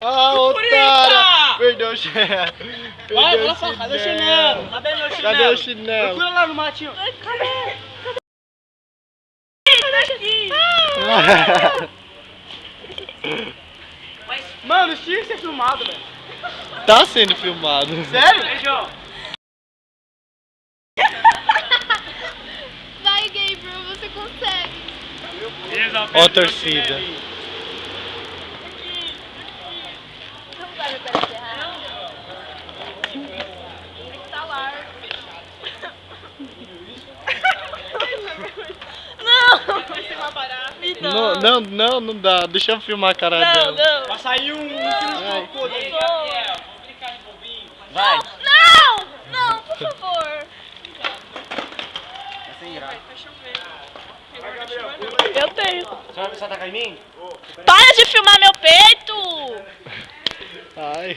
Ah, otário! Perdeu o chinelo. Vai, olha só, cadê o chinelo? Cadê meu chinelo? Cadê o chinelo? Procura lá no matinho. Cadê? Aqui. Mano, isso tinha que ser filmado, velho. Tá sendo filmado. Sério? Beijão. Vai, Gabriel, você consegue. Ó a torcida. Não vai me parecer errado. Tá largo. Não! Vai ser uma barata. Não dá. Deixa eu filmar a cara dela. Não. Vai sair um quilo de cocô dele. Vai. Não, por favor. Eu tenho. Você vai pensar em mim? Para de filmar meu peito! Ai.